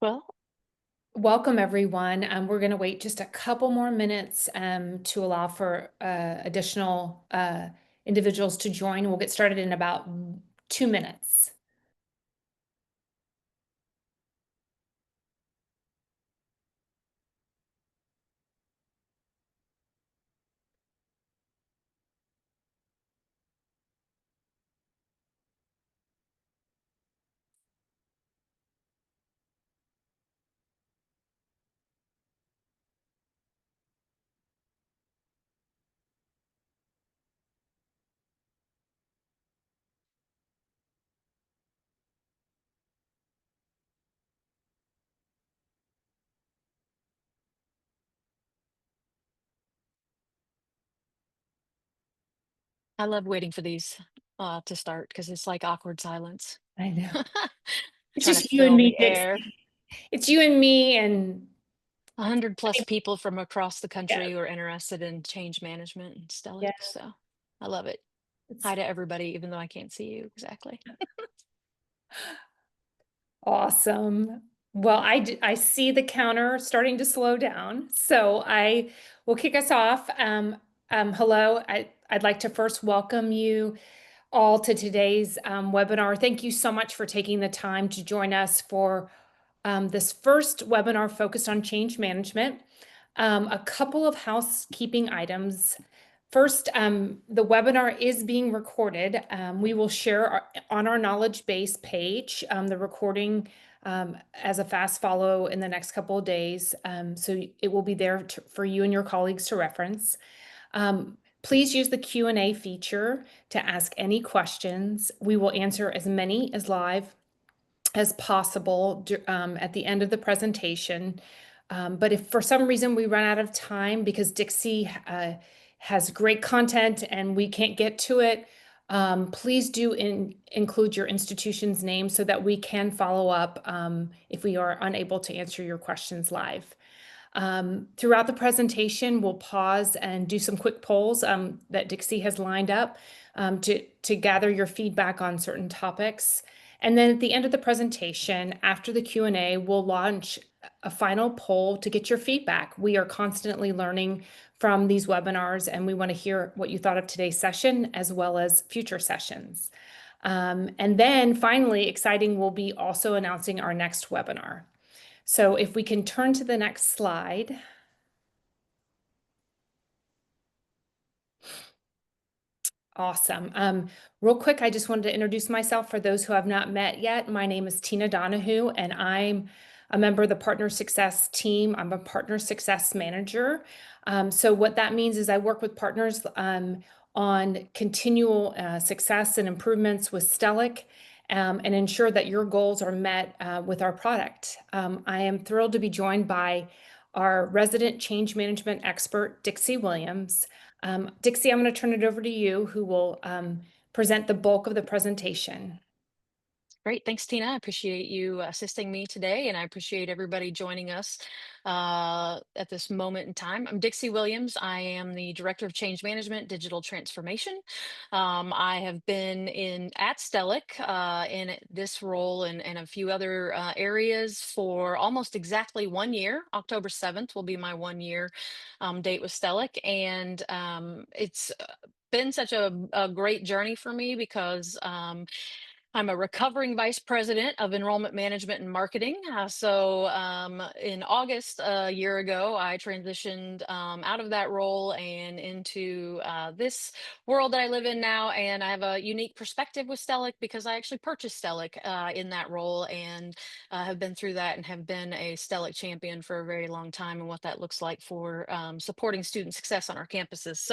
Well, Welcome, everyone. We're going to wait just a couple more minutes to allow for additional individuals to join. We'll get started in about 2 minutes. I love waiting for these to start because it's like awkward silence. I know. It's Trying to just you and fill me, the air. Dixie. It's you and me, and 100 plus people from across the yeah, country who are interested in change management and Stellic. yeah, So I love it. it's Hi to everybody, even though I can't see you exactly. awesome. Well, I see the counter starting to slow down, so I will kick us off. Hello, I'd like to first welcome you all to today's webinar. Thank you so much for taking the time to join us for this first webinar focused on change management. A couple of housekeeping items. First, the webinar is being recorded. We will share on our knowledge base page the recording as a fast follow in the next couple of days. So it will be there for you and your colleagues to reference. Please use the Q&A feature to ask any questions. We will answer as many as live as possible at the end of the presentation. But if for some reason we run out of time because Dixie has great content and we can't get to it, please do include your institution's name so that we can follow up if we are unable to answer your questions live. Throughout the presentation, we'll pause and do some quick polls that Dixie has lined up to gather your feedback on certain topics. And then at the end of the presentation, after the Q&A, we'll launch a final poll to get your feedback. We are constantly learning from these webinars, and we want to hear what you thought of today's session as well as future sessions. And then finally, exciting, we'll be also announcing our next webinar. So if we can turn to the next slide. Awesome. Real quick, I just wanted to introduce myself for those who have not met yet. My name is Tina Donahue, and I'm a member of the Partner Success team. I'm a Partner Success Manager. So what that means is I work with partners on continual success and improvements with Stellic and ensure that your goals are met with our product. I am thrilled to be joined by our resident change management expert, Dixie Williams. Dixie, I'm going to turn it over to you, who will present the bulk of the presentation. Great. Thanks, Tina. I appreciate you assisting me today, and I appreciate everybody joining us at this moment in time. I'm Dixie Williams. I am the Director of Change Management, Digital Transformation. I have been at Stellic in this role and a few other areas for almost exactly 1 year. October 7th will be my 1 year date with Stellic, and it's been such a great journey for me because I'm a recovering vice president of enrollment management and marketing. In August a year ago, I transitioned out of that role and into this world that I live in now. And I have a unique perspective with Stellic because I actually purchased Stellic in that role and have been through that and have been a Stellic champion for a very long time and what that looks like for supporting student success on our campuses.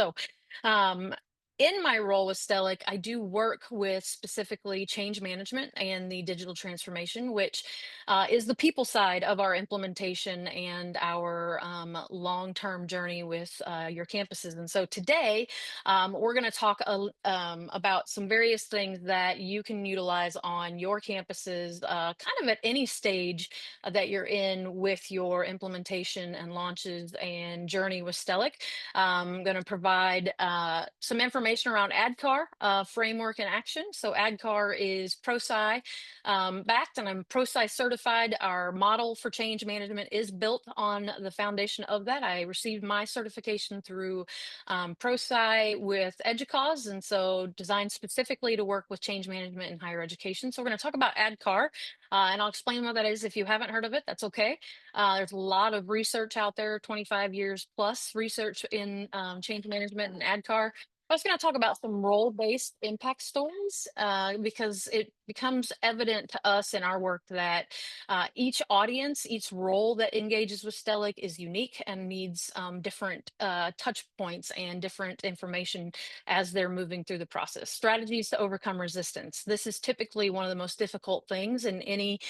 Um, in my role with Stellic, I do work with specifically change management and the digital transformation, which is the people side of our implementation and our long-term journey with your campuses. And so today, we're going to talk about some various things that you can utilize on your campuses, kind of at any stage that you're in with your implementation and launches and journey with Stellic. I'm going to provide some information information around ADKAR, framework and action. So ADKAR is ProSci backed, and I'm ProSci certified. Our model for change management is built on the foundation of that. I received my certification through ProSci with EDUCAUSE, and so designed specifically to work with change management in higher education. So we're going to talk about ADKAR, and I'll explain what that is. If you haven't heard of it, that's okay. There's a lot of research out there, 25 years plus research in change management and ADKAR. I was going to talk about some role-based impact stories because it becomes evident to us in our work that each audience, each role that engages with Stellic is unique and needs different touch points and different information as they're moving through the process. Strategies to overcome resistance. This is typically one of the most difficult things in any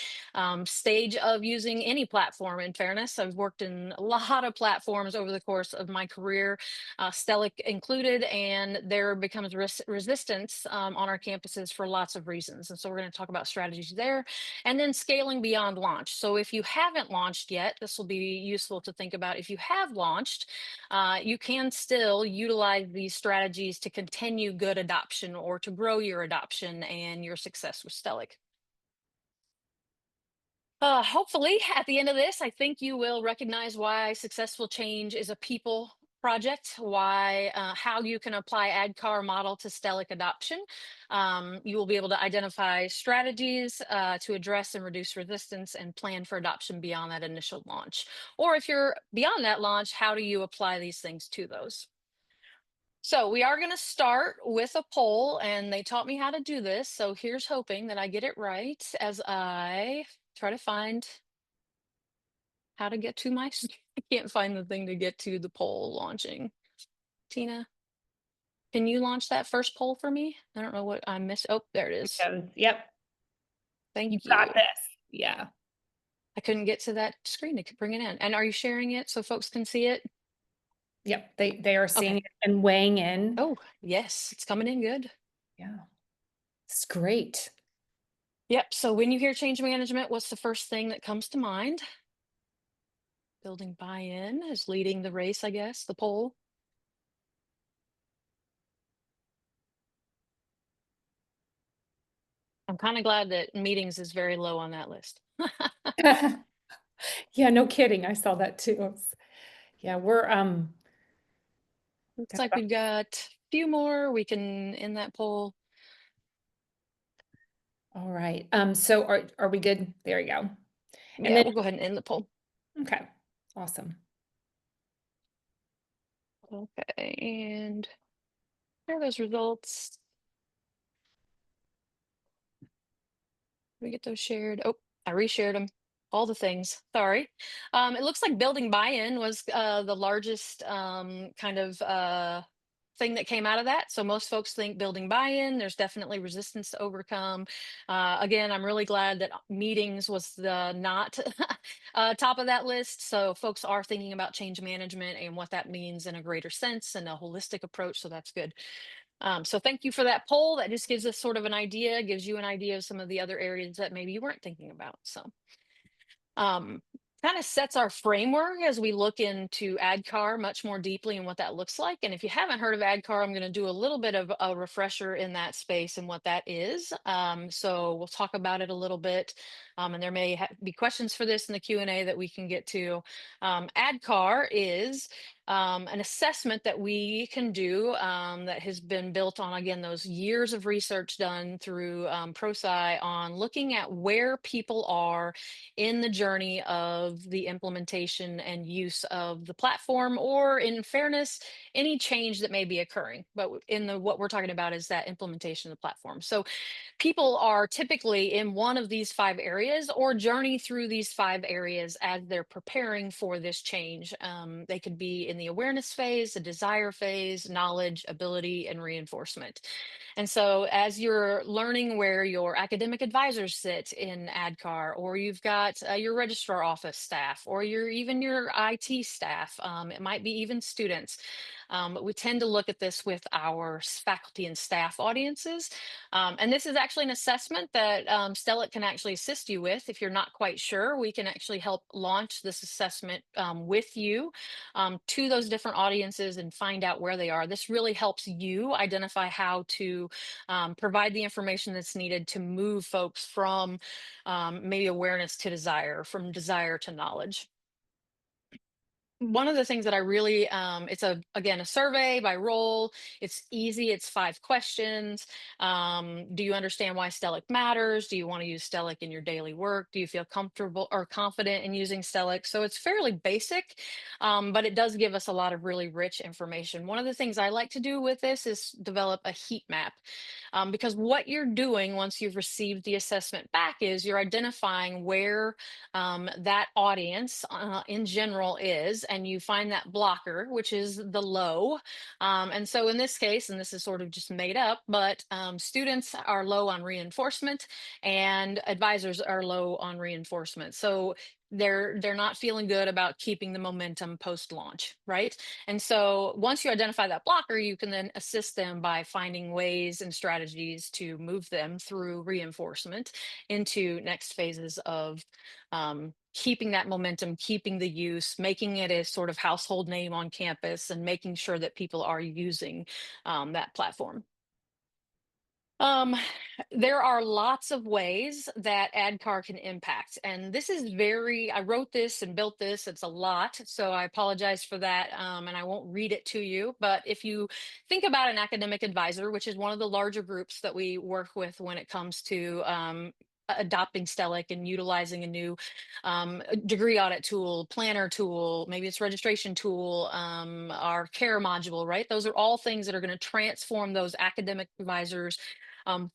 stage of using any platform. In fairness, I've worked in a lot of platforms over the course of my career, Stellic included, and there becomes resistance on our campuses for lots of reasons. And so we're going to talk about strategies there, and then scaling beyond launch. So if you haven't launched yet, this will be useful to think about. If you have launched, you can still utilize these strategies to continue good adoption or to grow your adoption and your success with Stellic. Hopefully, at the end of this, I think you will recognize why successful change is a people project, why, how you can apply ADKAR model to Stellic adoption. You will be able to identify strategies to address and reduce resistance and plan for adoption beyond that initial launch. Or if you're beyond that launch, how do you apply these things to those? So we are going to start with a poll, and they taught me how to do this. So here's hoping that I get it right as I try to find how to get to my. I can't find the thing to get to the poll launching. Tina, can you launch that first poll for me? I don't know what I missed. Oh, there it is. Yep, you Thank got you. this. Yeah. I couldn't get to that screen to bring it in. And are you sharing it so folks can see it? Yep, they are seeing Okay. it and weighing in. Oh, yes, it's coming in good. Yeah, it's great. Yep. So when you hear change management, what's the first thing that comes to mind? Building buy-in is leading the race, I guess, the poll. I'm kind of glad that meetings is very low on that list. Yeah, no kidding. I saw that too. Yeah, we're Looks got like about- we've got a few more. We can end that poll. all right. So are we good? There you go. And Yeah, then we'll go ahead and end the poll. okay, awesome. Okay, and here are those results. We get those shared. Oh, I reshared them. All the things. Sorry. It looks like building buy-in was the largest kind of thing that came out of that. So most folks think building buy-in. There's definitely resistance to overcome. Again, I'm really glad that meetings was the not top of that list. So folks are thinking about change management and what that means in a greater sense and a holistic approach. So that's good. So thank you for that poll. That just gives us sort of an idea, gives you an idea of some of the other areas that maybe you weren't thinking about. So um, kind of sets our framework as we look into ADKAR much more deeply and what that looks like. And if you haven't heard of ADKAR, I'm going to do a little bit of a refresher in that space and what that is. So we'll talk about it a little bit, and there may be questions for this in the Q&A that we can get to. ADKAR is an assessment that we can do that has been built on, again, those years of research done through ProSci on looking at where people are in the journey of the implementation and use of the platform, or in fairness, any change that may be occurring. But in the what we're talking about is that implementation of the platform. So people are typically in one of these five areas or journey through these five areas as they're preparing for this change. They could be in the awareness phase, the desire phase, knowledge, ability, and reinforcement. And so as you're learning where your academic advisors sit in ADKAR, or you've got your registrar office staff, or even your IT staff, it might be even students, But we tend to look at this with our faculty and staff audiences. And this is actually an assessment that Stellic can actually assist you with. If you're not quite sure, we can actually help launch this assessment with you to those different audiences and find out where they are. This really helps you identify how to provide the information that's needed to move folks from maybe awareness to desire, from desire to knowledge. One of the things that I really, it's again, a survey by role. It's easy. It's 5 questions. Do you understand why Stellic matters? Do you want to use Stellic in your daily work? Do you feel comfortable or confident in using Stellic? So it's fairly basic, but it does give us a lot of really rich information. One of the things I like to do with this is develop a heat map, because what you're doing once you've received the assessment back is you're identifying where that audience in general is, and you find that blocker, which is the low. And so in this case, and this is sort of just made up, but students are low on reinforcement and advisors are low on reinforcement. So they're not feeling good about keeping the momentum post launch, right? And so once you identify that blocker, you can then assist them by finding ways and strategies to move them through reinforcement into next phases of keeping that momentum, keeping the use, making it a sort of household name on campus, and making sure that people are using that platform. Um, there are lots of ways that ADCAR can impact, and this is I wrote this and built this. It's a lot, so I apologize for that, and I won't read it to you. But if you think about an academic advisor, which is one of the larger groups that we work with when it comes to adopting Stellic and utilizing a new degree audit tool, planner tool, maybe it's registration tool, our care module, right? Those are all things that are going to transform those academic advisors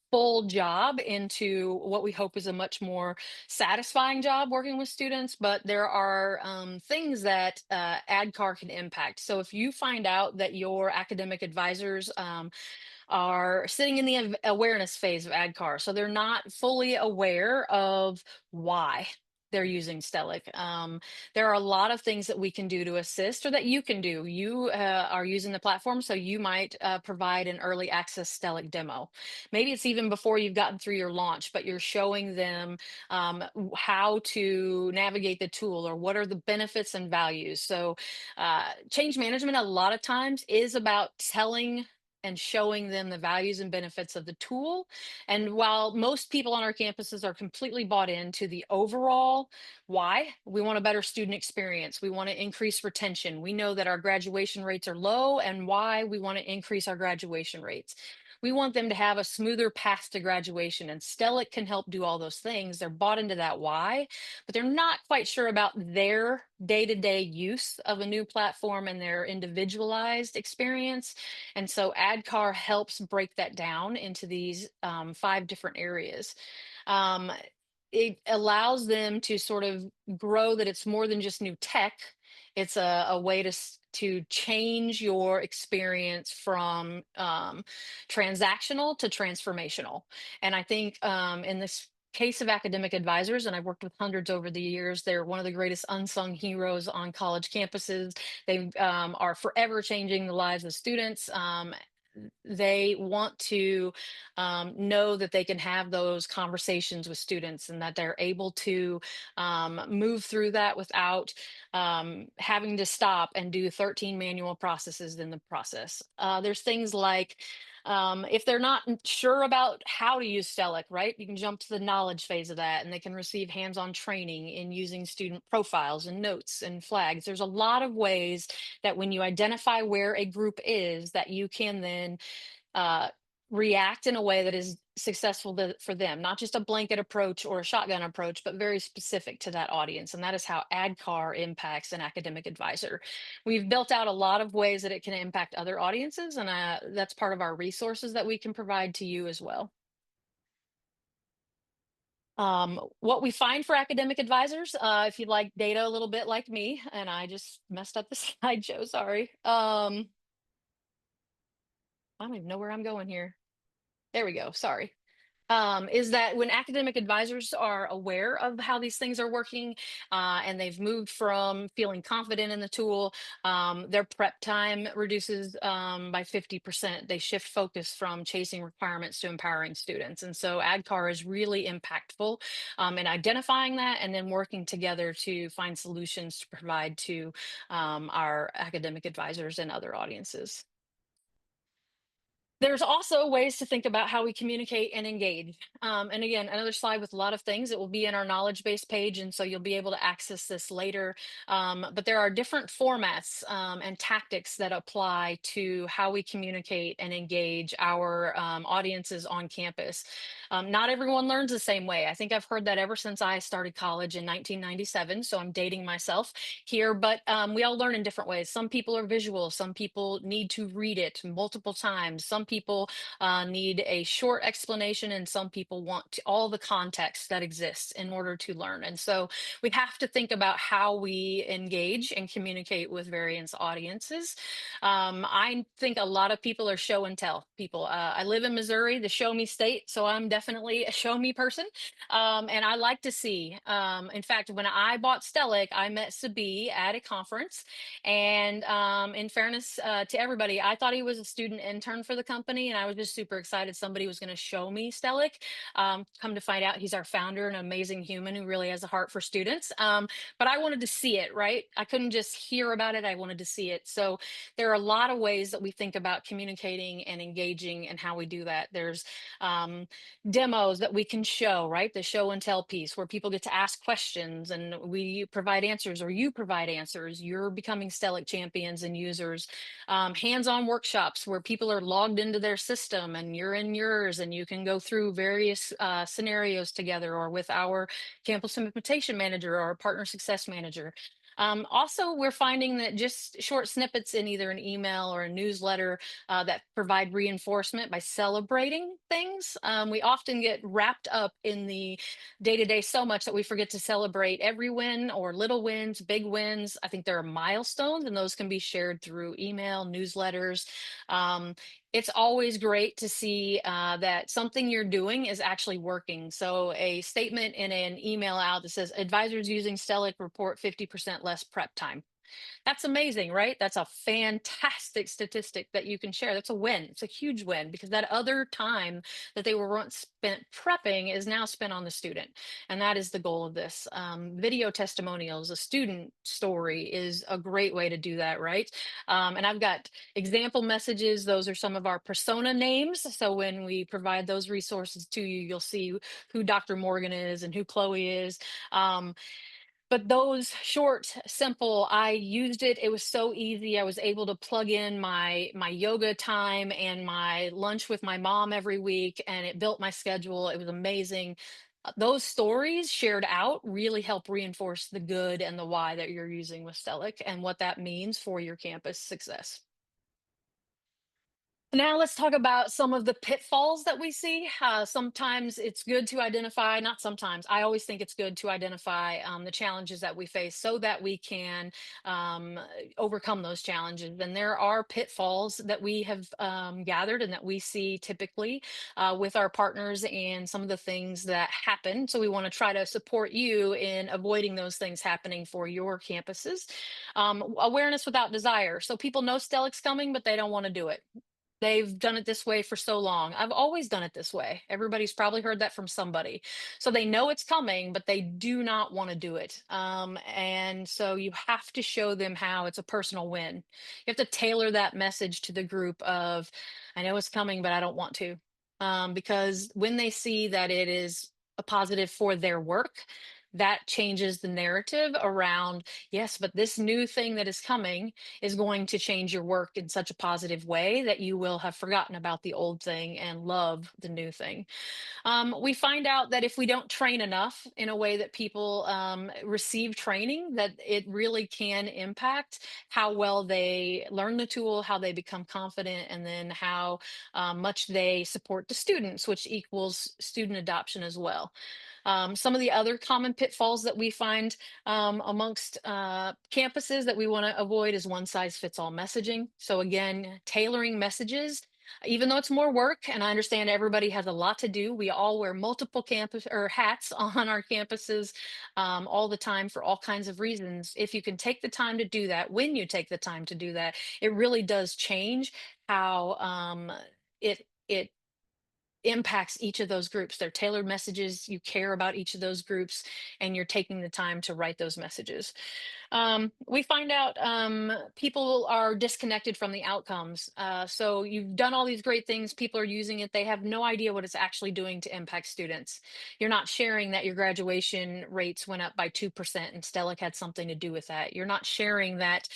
full job into what we hope is a much more satisfying job working with students. But there are things that ADCAR can impact. So if you find out that your academic advisors are sitting in the awareness phase of ADCAR, so they're not fully aware of why they're using Stellic. There are a lot of things that we can do to assist or that you can do. You are using the platform, so you might provide an early access Stellic demo. Maybe it's even before you've gotten through your launch, but you're showing them how to navigate the tool or what are the benefits and values. So change management a lot of times is about telling and showing them the values and benefits of the tool. And while most people on our campuses are completely bought into the overall why, we want a better student experience, we want to increase retention, we know that our graduation rates are low, and why we want to increase our graduation rates. We want them to have a smoother path to graduation, and Stellic can help do all those things. They're bought into that why, but they're not quite sure about their day to day use of a new platform and their individualized experience. And so ADCAR helps break that down into these 5 different areas. Um, it allows them to sort of grow that it's more than just new tech. It's a way to change your experience from transactional to transformational. And I think in this case of academic advisors, and I've worked with hundreds over the years, they're one of the greatest unsung heroes on college campuses. They are forever changing the lives of students. They want to know that they can have those conversations with students and that they're able to move through that without having to stop and do 13 manual processes in the process. There's things like if they're not sure about how to use Stellic, right? You can jump to the knowledge phase of that, and they can receive hands-on training in using student profiles and notes and flags. There's a lot of ways that when you identify where a group is, that you can then uh, react in a way that is successful for them, not just a blanket approach or a shotgun approach, but very specific to that audience. And that is how ADCAR impacts an academic advisor. We've built out a lot of ways that it can impact other audiences, and that's part of our resources that we can provide to you as well. What we find for academic advisors, if you'd like data a little bit like me, and I just messed up the slideshow, sorry. I don't even know where I'm going here. There we go. Sorry. Is that when academic advisors are aware of how these things are working, and they've moved from feeling confident in the tool, their prep time reduces by 50%. They shift focus from chasing requirements to empowering students. And so ADCAR is really impactful in identifying that and then working together to find solutions to provide to our academic advisors and other audiences. There's also ways to think about how we communicate and engage. And again, another slide with a lot of things. It will be in our knowledge base page, and so you'll be able to access this later. But there are different formats and tactics that apply to how we communicate and engage our audiences on campus. Not everyone learns the same way. I think I've heard that ever since I started college in 1997, so I'm dating myself here, but we all learn in different ways. Some people are visual, some people need to read it multiple times, some people need a short explanation, and some people want all the context that exists in order to learn. And so we have to think about how we engage and communicate with various audiences. I think a lot of people are show and tell people. I live in Missouri, the show me state, so I'm definitely a show me person. And I like to see. In fact, when I bought Stellic, I met Sabi at a conference. And in fairness to everybody, I thought he was a student intern for the company. And I was just super excited somebody was going to show me Stellic. Come to find out, he's our founder, an amazing human who really has a heart for students. But I wanted to see it, right? I couldn't just hear about it, I wanted to see it. So there are a lot of ways that we think about communicating and engaging and how we do that. There's um, demos that we can show, right? The show and tell piece where people get to ask questions and we provide answers or you provide answers. You're becoming Stellic champions and users. Hands-on workshops where people are logged into their system and you're in yours and you can go through various scenarios together or with our campus implementation manager or partner success manager. Also, we're finding that just short snippets in either an email or a newsletter that provide reinforcement by celebrating things. We often get wrapped up in the day to day so much that we forget to celebrate every win or little wins, big wins. I think there are milestones, and those can be shared through email, newsletters. Um, it's always great to see that something you're doing is actually working. So, a statement in an email out that says advisors using Stellic report 50% less prep time. That's amazing, right? That's a fantastic statistic that you can share. That's a win. It's a huge win because that other time that they were once spent prepping is now spent on the student. And that is the goal of this. Video testimonials, a student story is a great way to do that, right? And I've got example messages. Those are some of our persona names. So when we provide those resources to you, you'll see who Dr. Morgan is and who Chloe is. Um, but those short, simple, I used it. It was so easy. I was able to plug in my yoga time and my lunch with my mom every week, and it built my schedule. It was amazing. Those stories shared out really help reinforce the good and the why that you're using with Stellic and what that means for your campus success. Now let's talk about some of the pitfalls that we see. Sometimes it's good to identify, not sometimes, I always think it's good to identify the challenges that we face so that we can um, overcome those challenges. And there are pitfalls that we have gathered and that we see typically with our partners and some of the things that happen. So we want to try to support you in avoiding those things happening for your campuses. Awareness without desire. So people know Stellic's coming, but they don't want to do it. They've done it this way for so long. I've always done it this way. Everybody's probably heard that from somebody. So they know it's coming, but they do not want to do it. And so you have to show them how it's a personal win. You have to tailor that message to the group of, I know it's coming, but I don't want to. Because when they see that it is a positive for their work, that changes the narrative around, yes, but this new thing that is coming is going to change your work in such a positive way that you will have forgotten about the old thing and love the new thing. We find out that if we don't train enough in a way that people receive training, that it really can impact how well they learn the tool, how they become confident, and then how much they support the students, which equals student adoption as well. Some of the other common pitfalls that we find amongst campuses that we want to avoid is one size fits all messaging. So, again, tailoring messages Even though it's more work, and I understand everybody has a lot to do, we all wear multiple campus or hats on our campuses all the time for all kinds of reasons. If you can take the time to do that, when you take the time to do that, it really does change how it impacts each of those groups. They're tailored messages. You care about each of those groups, and you're taking the time to write those messages. We find out people are disconnected from the outcomes. So you've done all these great things, people are using it, they have no idea what it's actually doing to impact students. You're not sharing that your graduation rates went up by 2% and Stellic had something to do with that. You're not sharing that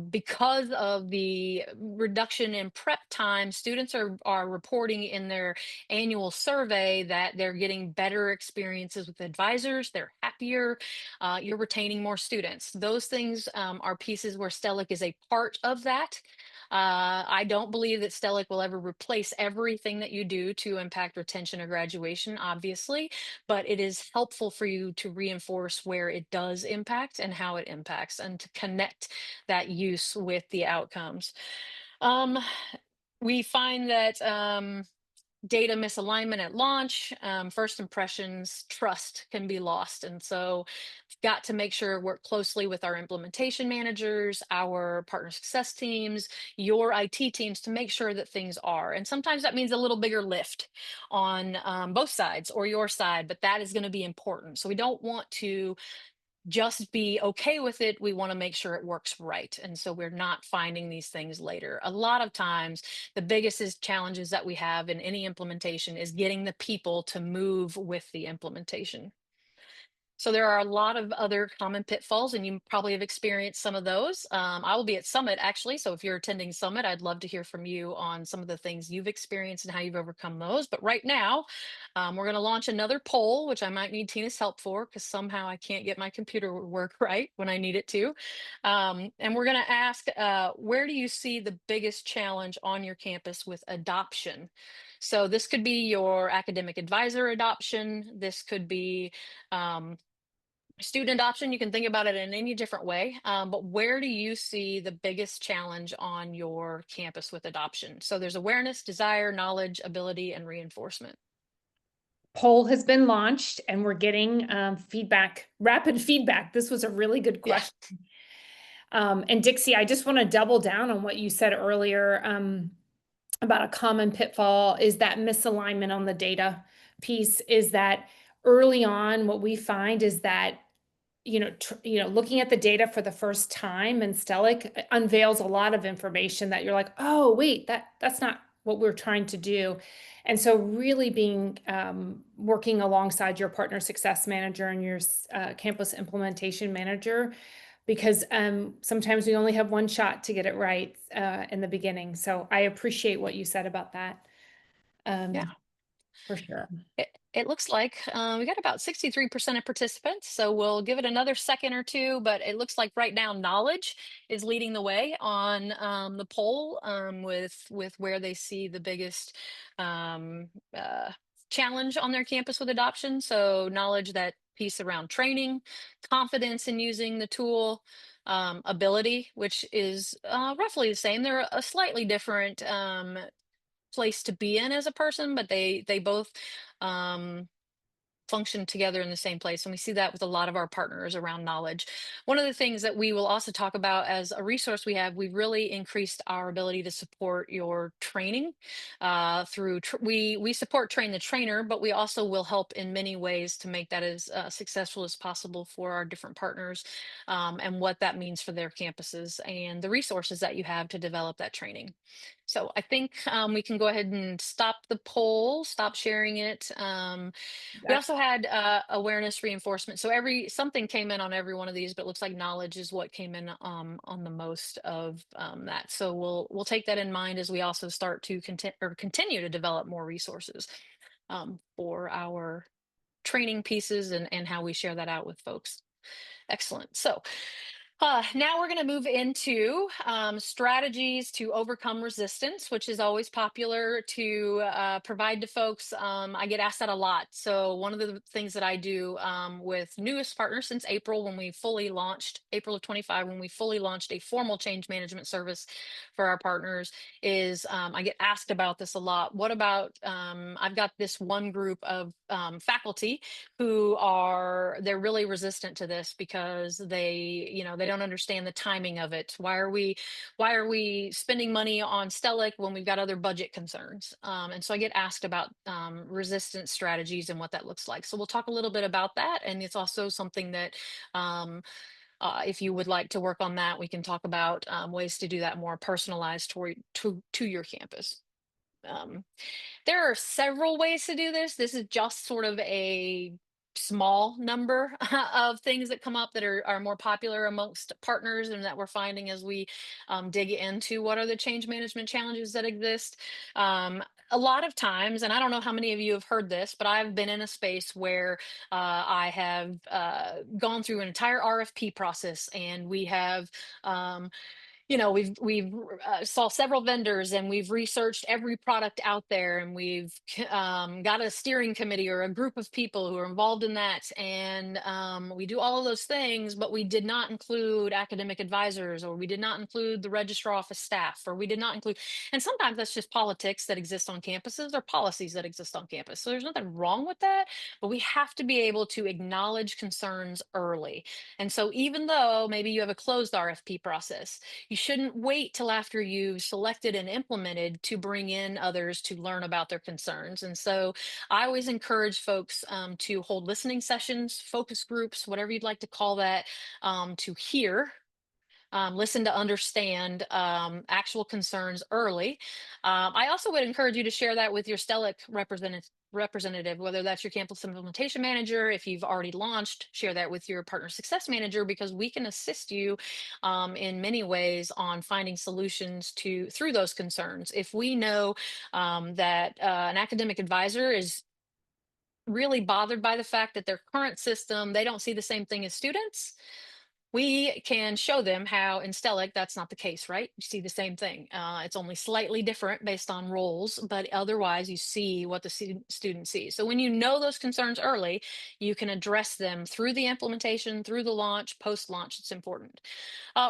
because of the reduction in prep time, students are reporting in their annual survey that they're getting better experiences with advisors, they're happier, you're retaining more students. Those things are pieces where Stellic is a part of that. I don't believe that Stellic will ever replace everything that you do to impact retention or graduation, obviously, but it is helpful for you to reinforce where it does impact and how it impacts and to connect that use with the outcomes. Um, we find that data misalignment at launch, first impressions, trust can be lost. And so got to make sure work closely with our implementation managers, our partner success teams, your IT teams to make sure that things are. And sometimes that means a little bigger lift on both sides or your side, but that is going to be important. So we don't want to just be okay with it. We want to make sure it works right. And so we're not finding these things later. A lot of times, the biggest challenges that we have in any implementation is getting the people to move with the implementation. So there are a lot of other common pitfalls, and you probably have experienced some of those. I will be at Summit actually, so if you're attending Summit, I'd love to hear from you on some of the things you've experienced and how you've overcome those. But right now, we're going to launch another poll, which I might need Tina's help for because somehow I can't get my computer to work right when I need it to. And we're going to ask, where do you see the biggest challenge on your campus with adoption? So this could be your academic advisor adoption. This could be student adoption. You can think about it in any different way, but where do you see the biggest challenge on your campus with adoption? So there's awareness, desire, knowledge, ability, and reinforcement. Poll has been launched and we're getting feedback, rapid feedback. This was a really good Yeah, question. And Dixie, I just want to double down on what you said earlier about a common pitfall is that misalignment on the data piece. Is that early on, what we find is that looking at the data for the first time and Stellic unveils a lot of information that you're like, oh, wait, that's not what we're trying to do. And so really being working alongside your partner success manager and your campus implementation manager, because sometimes we only have one shot to get it right in the beginning. So I appreciate what you said about that, yeah. for sure. It looks like we got about 63% of participants, so we'll give it another second or two, but it looks like right now knowledge is leading the way on the poll with where they see the biggest um, uh, challenge on their campus with adoption. So knowledge, that piece around training, confidence in using the tool, ability, which is roughly the same. They're a slightly different place to be in as a person, but they both um, function together in the same place. And we see that with a lot of our partners around knowledge. One of the things that we will also talk about as a resource we have, we've really increased our ability to support your training through, we support train the trainer, but we also will help in many ways to make that as successful as possible for our different partners and what that means for their campuses and the resources that you have to develop that training. So I think we can go ahead and stop the poll, stop sharing it. We That also had awareness reinforcement. So something came in on every one of these, but it looks like knowledge is what came in on the most of that. So we'll take that in mind as we also start to continue to develop more resources for our training pieces and how we share that out with folks. Excellent. So Now we're going to move into strategies to overcome resistance, which is always popular to provide to folks. I get asked that a lot. So one of the things that I do with newest partners since April, when we fully launched, April of 25, when we fully launched a formal change management service for our partners, is I get asked about this a lot. What about, I've got this one group of faculty who are they're really resistant to this because they don't understand the timing of it. Why are we spending money on Stellic when we've got other budget concerns? And so I get asked about resistance strategies and what that looks like. So we'll talk a little bit about that, and it's also something that um, if you would like to work on that, we can talk about ways to do that more personalized to your campus. Um, there are several ways to do this. This is just sort of a small number of things that come up that are more popular amongst partners and that we're finding as we dig into what are the change management challenges that exist. A lot of times, and I don't know how many of you have heard this, but I've been in a space where I have gone through an entire RFP process, and we have we've saw several vendors, and we've researched every product out there, and we've got a steering committee or a group of people who are involved in that, and we do all of those things, but we did not include academic advisors, or we did not include the registrar office staff, or we did not include, and sometimes that's just politics that exist on campuses or policies that exist on campus. So there's nothing wrong with that, but we have to be able to acknowledge concerns early. And so even though maybe you have a closed RFP process, you shouldn't wait till after you've selected and implemented to bring in others to learn about their concerns. And so I always encourage folks to hold listening sessions, focus groups, whatever you'd like to call that, to hear, listen to understand actual concerns early. I also would encourage you to share that with your Stellic representative, whether that's your campus implementation manager. If you've already launched, share that with your partner success manager, because we can assist you in many ways on finding solutions to through those concerns. If we know that an academic advisor is really bothered by the fact that their current system, they don't see the same thing as students, we can show them how in Stellic that's not the case, right? You see the same thing. It's only slightly different based on roles, but otherwise you see what the student sees. So when you know those concerns early, you can address them through the implementation, through the launch, post-launch. It's important.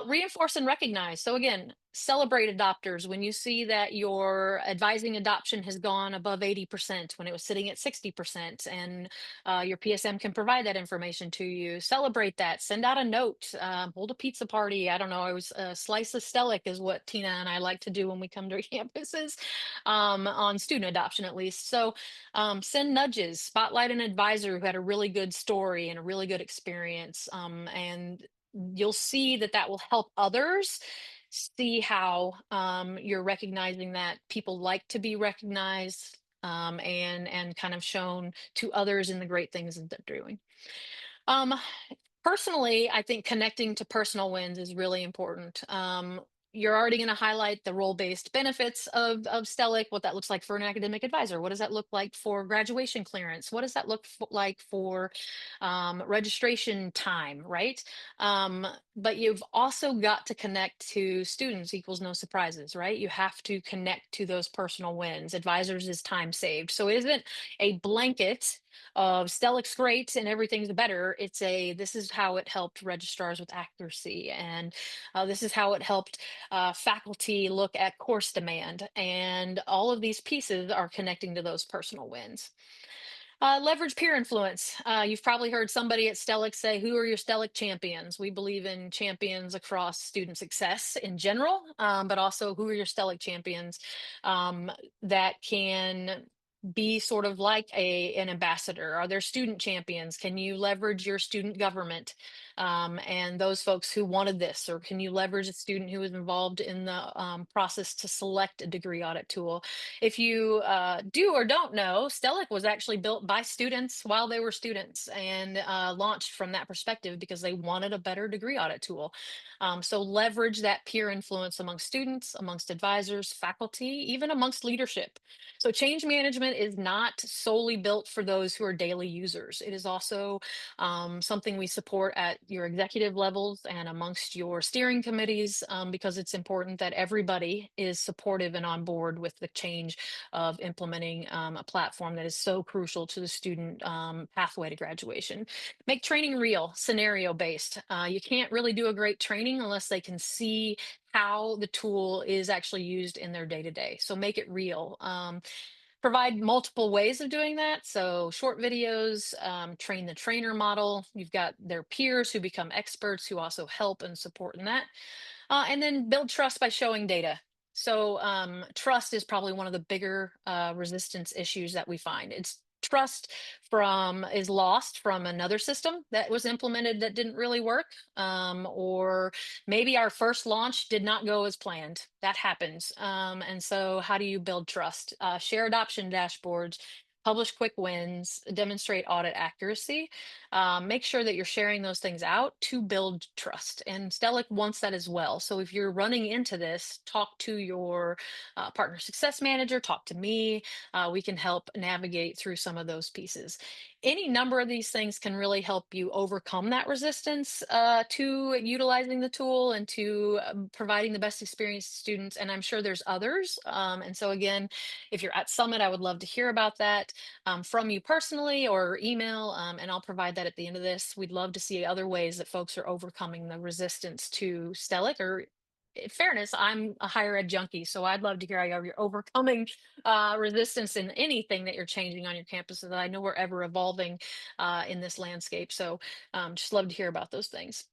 Reinforce and recognize. So again, celebrate adopters. When you see that your advising adoption has gone above 80% when it was sitting at 60%, and your PSM can provide that information to you, celebrate that. Send out a note, hold a pizza party. I don't know. I was slice of Stellic is what Tina and I like to do when we come to campuses on student adoption, at least. So send nudges, spotlight an advisor who had a really good story and a really good experience, and you'll see that that will help others see how you're recognizing that people like to be recognized, and kind of shown to others in the great things that they're doing. Um, Personally, I think connecting to personal wins is really important. You're already going to highlight the role-based benefits of Stellic, what that looks like for an academic advisor. What does that look like for graduation clearance? What does that look like for registration time, right? But you've also got to connect to students equals no surprises, right? You have to connect to those personal wins. Advisors is time saved. So it isn't a blanket of Stellic's great and everything's better. It's a this is how it helped registrars with accuracy, and this is how it helped faculty look at course demand, and all of these pieces are connecting to those personal wins. Leverage peer influence. You've probably heard somebody at Stellic say, "Who are your Stellic champions?" We believe in champions across student success in general, but also who are your Stellic champions um, that can be sort of like an ambassador? Are there student champions? Can you leverage your student government and those folks who wanted this, or can you leverage a student who was involved in the process to select a degree audit tool? If you do or don't know, Stellic was actually built by students while they were students, and launched from that perspective because they wanted a better degree audit tool. So leverage that peer influence amongst students, amongst advisors, faculty, even amongst leadership. So change management content is not solely built for those who are daily users. It is also something we support at your executive levels and amongst your steering committees, because it's important that everybody is supportive and on board with the change of implementing a platform that is so crucial to the student pathway to graduation. Make training real, scenario based. You can't really do a great training unless they can see how the tool is actually used in their day to day. So make it real. Provide multiple ways of doing that. So short videos, train the trainer model. You've got their peers who become experts who also help and support in that. And then build trust by showing data. So trust is probably one of the bigger resistance issues that we find. It's trust from is lost from another system that was implemented that didn't really work, or maybe our first launch did not go as planned. That happens. And so how do you build trust? Share adoption dashboards, publish quick wins, demonstrate audit accuracy. Make sure that you're sharing those things out to build trust. And Stellic wants that as well. So if you're running into this, talk to your partner success manager, talk to me. We can help navigate through some of those pieces. Any number of these things can really help you overcome that resistance to utilizing the tool and to providing the best experience to students. And I'm sure there's others. And so again, if you're at Summit, I would love to hear about that from you personally or email, and I'll provide that at the end of this. We'd love to see other ways that folks are overcoming the resistance to Stellic. Or in fairness, I'm a higher ed junkie, so I'd love to hear how you're overcoming resistance in anything that you're changing on your campus. That I know we're ever evolving in this landscape. So just love to hear about those things.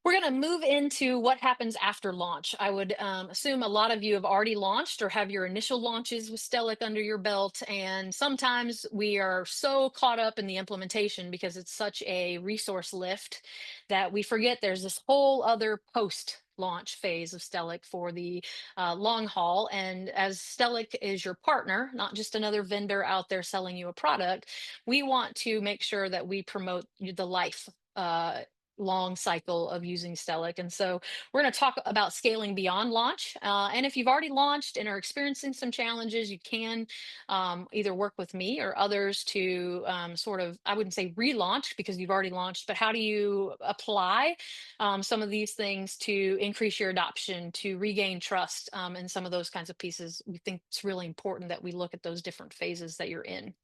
We're going to move into what happens after launch. I would assume a lot of you have already launched or have your initial launches with Stellic under your belt. And sometimes we are so caught up in the implementation because it's such a resource lift that we forget there's this whole other post launch phase of Stellic for the long haul. And as Stellic is your partner, not just another vendor out there selling you a product, we want to make sure that we promote the life long cycle of using Stellic. And so we're going to talk about scaling beyond launch. And if you've already launched and are experiencing some challenges, you can either work with me or others to sort of, I wouldn't say relaunch because you've already launched, but how do you apply some of these things to increase your adoption, to regain trust, and some of those kinds of pieces. We think it's really important that we look at those different phases that you're in.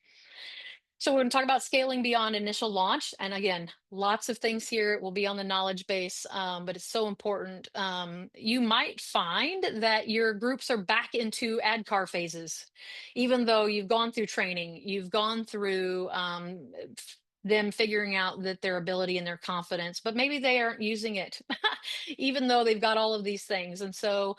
So we're going to talk about scaling beyond initial launch. And again, lots of things here. It will be on the knowledge base, but it's so important. You might find that your groups are back into ADCAR phases, even though you've gone through training, you've gone through them figuring out that their ability and their confidence, but maybe they aren't using it, even though they've got all of these things. And so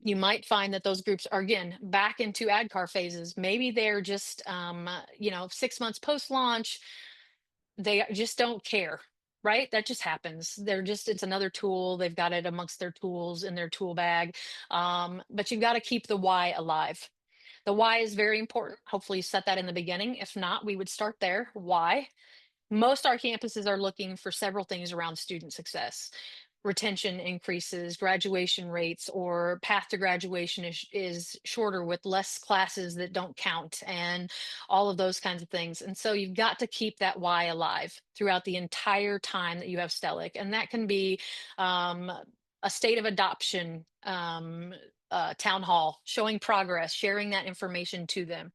you might find that those groups are again back into ADCAR phases. Maybe they're just 6 months post launch, they just don't care. Right, that just happens. It's another tool. They've got it amongst their tools in their tool bag. But you've got to keep the why alive. The why is very important. Hopefully you set that in the beginning. If not, we would start there. Why? Most our campuses are looking for several things around student success. Retention increases, graduation rates, or path to graduation is shorter with less classes that don't count, and all of those kinds of things. And so you've got to keep that why alive throughout the entire time that you have Stellic. And that can be um, a state of adoption town hall, showing progress, sharing that information to them.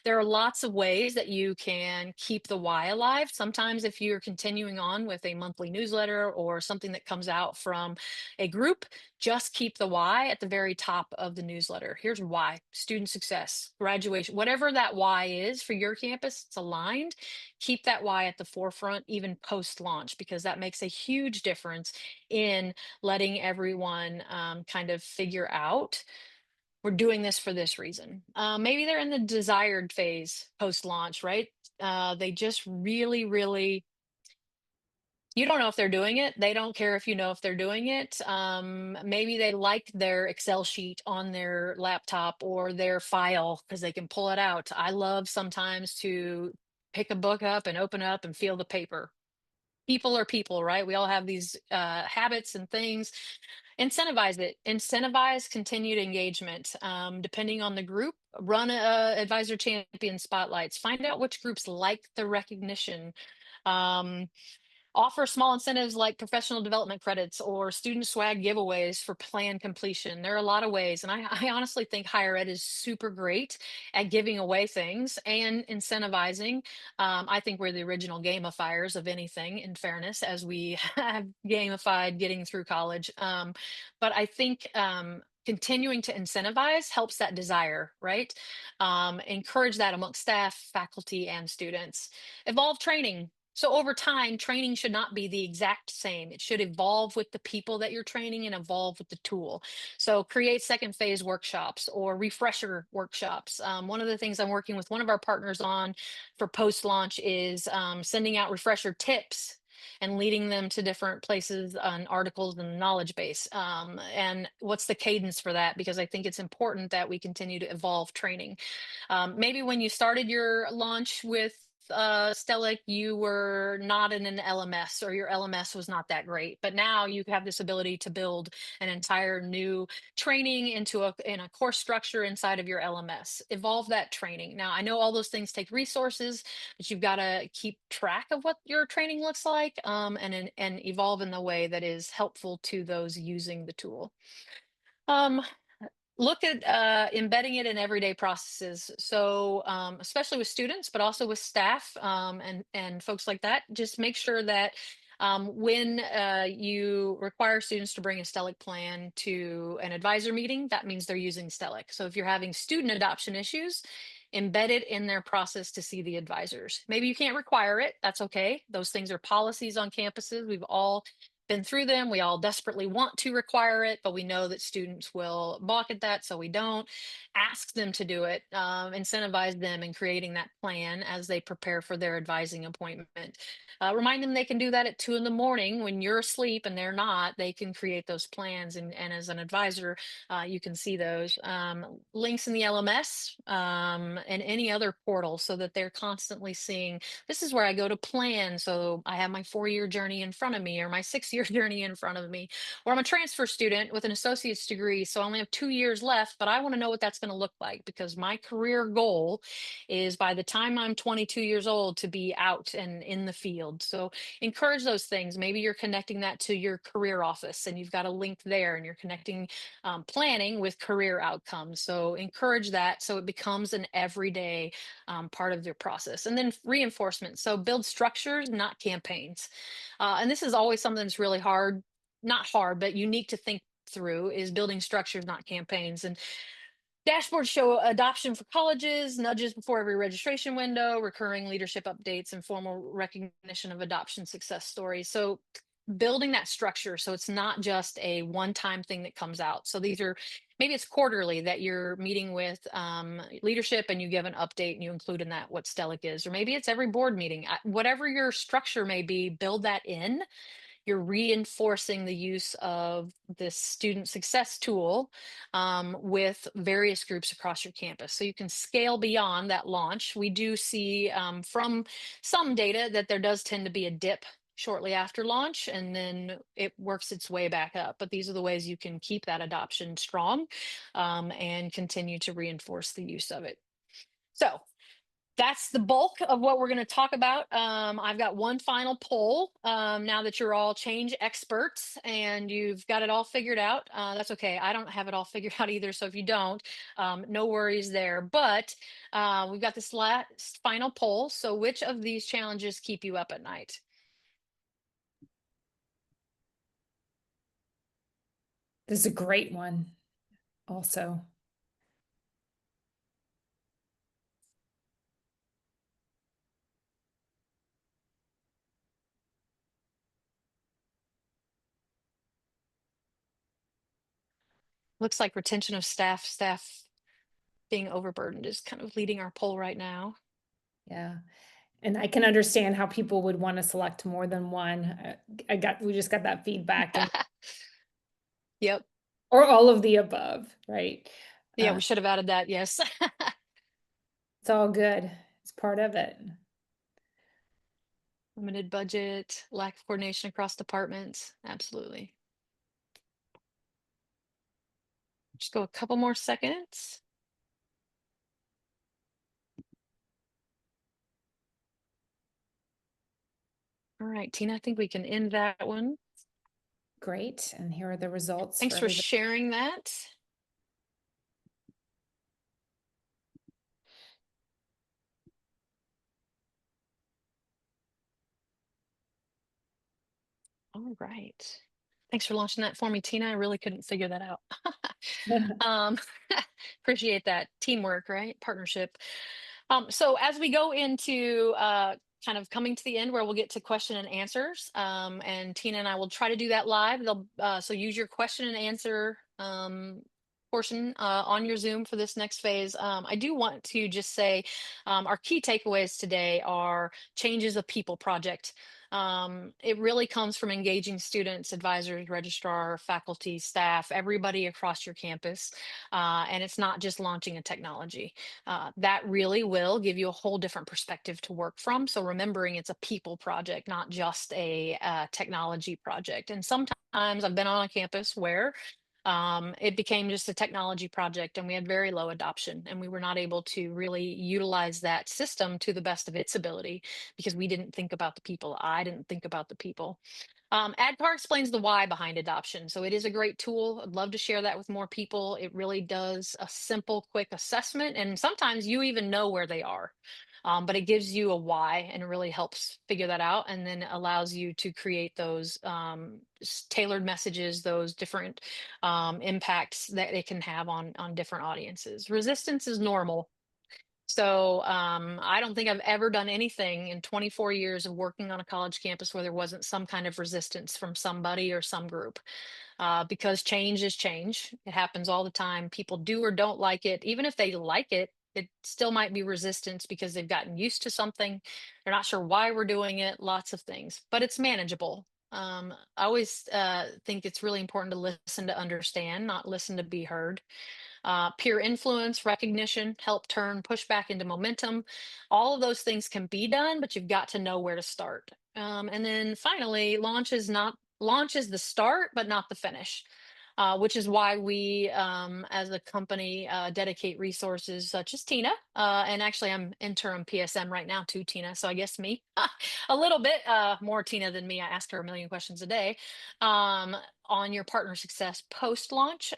There are lots of ways that you can keep the why alive. Sometimes, if you're continuing on with a monthly newsletter or something that comes out from a group, just keep the why at the very top of the newsletter. Here's why: student success, graduation, whatever that why is for your campus, it's aligned. Keep that why at the forefront, even post launch, because that makes a huge difference in letting everyone kind of figure out we're doing this for this reason. Maybe they're in the desired phase post launch, right? They just really, really, you don't know if they're doing it. They don't care if you know if they're doing it. Maybe they like their Excel sheet on their laptop or their file because they can pull it out. I love sometimes to pick a book up and open up and feel the paper. People are people, right? We all have these habits and things. Incentivize it. Incentivize continued engagement. Depending on the group, run advisor champion spotlights. Find out which groups like the recognition. Um, Offer small incentives like professional development credits or student swag giveaways for plan completion. There are a lot of ways, and I honestly think higher ed is super great at giving away things and incentivizing. I think we're the original gamifiers of anything, in fairness, as we have gamified getting through college. But I think continuing to incentivize helps that desire, right? Encourage that amongst staff, faculty, and students. Evolve training. So over time, training should not be the exact same. It should evolve with the people that you're training and evolve with the tool. So create second phase workshops or refresher workshops. One of the things I'm working with one of our partners on for post launch is sending out refresher tips and leading them to different places on articles and knowledge base. And what's the cadence for that? Because I think it's important that we continue to evolve training. Maybe when you started your launch with Stellic, you were not in an LMS or your LMS was not that great. But now you have this ability to build an entire new training into a course structure inside of your LMS. Evolve that training. Now, I know all those things take resources, but you've got to keep track of what your training looks like and evolve in the way that is helpful to those using the tool. Um, Look at embedding it in everyday processes. So, especially with students, but also with staff and folks like that, just make sure that when you require students to bring a Stellic plan to an advisor meeting, that means they're using Stellic. So, if you're having student adoption issues, embed it in their process to see the advisors. Maybe you can't require it. That's okay. Those things are policies on campuses. We've all been through them. We all desperately want to require it, but we know that students will balk at that, so we don't. Ask them to do it, incentivize them in creating that plan as they prepare for their advising appointment. Remind them they can do that at 2 in the morning when you're asleep and they're not. They can create those plans, and as an advisor, you can see those links in the LMS and any other portal so that they're constantly seeing this is where I go to plan. So I have my 4 year journey in front of me or my 6 year journey in front of me. Or I'm a transfer student with an associate's degree. So I only have 2 years left, but I want to know what that's going to look like because my career goal is by the time I'm 22 years old to be out and in the field. So encourage those things. Maybe you're connecting that to your career office and you've got a link there and you're connecting planning with career outcomes. So encourage that so it becomes an everyday part of their process. And then reinforcement. So build structures, not campaigns. And this is always something that's really hard, not hard, but unique to think through is building structures, not campaigns. And dashboards show adoption for colleges, nudges before every registration window, recurring leadership updates, and formal recognition of adoption success stories. So building that structure so it's not just a one-time thing that comes out. So these are maybe it's quarterly that you're meeting with leadership and you give an update and you include in that what Stellic is, or maybe it's every board meeting. Whatever your structure may be, build that in. You're reinforcing the use of this student success tool with various groups across your campus. So you can scale beyond that launch. We do see from some data that there does tend to be a dip shortly after launch and then it works its way back up. But these are the ways you can keep that adoption strong and continue to reinforce the use of it. So that's the bulk of what we're going to talk about. I've got one final poll. Now that you're all change experts and you've got it all figured out, that's okay. I don't have it all figured out either. So if you don't, no worries there. But we've got this last final poll. So which of these challenges keep you up at night? This is a great one also. Looks like retention of staff being overburdened is kind of leading our poll right now. Yeah. And I can understand how people would want to select more than one. We just got that feedback and Yep. or all of the above, right? Yeah, we should have added that. Yes. It's all good. It's part of it. Limited budget, lack of coordination across departments. Absolutely. Just go a couple more seconds. All right, Tina, I think we can end that one. Great. And here are the results for Thanks for everybody. sharing that. All right. Thanks for launching that for me, Tina. I really couldn't figure that out. Um, appreciate that teamwork, right? Partnership. So as we go into kind of coming to the end where we'll get to question and answers, and Tina and I will try to do that live. So use your question and answer portion on your Zoom for this next phase. I do want to just say our key takeaways today are change is a people project. It really comes from engaging students, advisors, registrar, faculty, staff, everybody across your campus. And it's not just launching a technology. That really will give you a whole different perspective to work from. So remembering it's a people project, not just a technology project. And sometimes I've been on a campus where it became just a technology project and we had very low adoption and we were not able to really utilize that system to the best of its ability because we didn't think about the people. I didn't think about the people. AdCar explains the why behind adoption. So it is a great tool. I'd love to share that with more people. It really does a simple, quick assessment. And sometimes you even know where they are. But it gives you a why and it really helps figure that out and then allows you to create those tailored messages, those different impacts that it can have on different audiences. Resistance is normal. So I don't think I've ever done anything in 24 years of working on a college campus where there wasn't some kind of resistance from somebody or some group. Because change is change. It happens all the time. People do or don't like it. Even if they like it, it still might be resistance because they've gotten used to something. They're not sure why we're doing it, lots of things, but it's manageable. I always think it's really important to listen to understand, not listen to be heard. Peer influence, recognition, help turn pushback into momentum. All of those things can be done, but you've got to know where to start. And then finally, launch is the start, but not the finish. Which is why we, as a company, dedicate resources such as Tina. And actually, I'm interim PSM right now too, Tina. So I guess me, a little bit more Tina than me. I ask her a million questions a day. Um, on your partner success post launch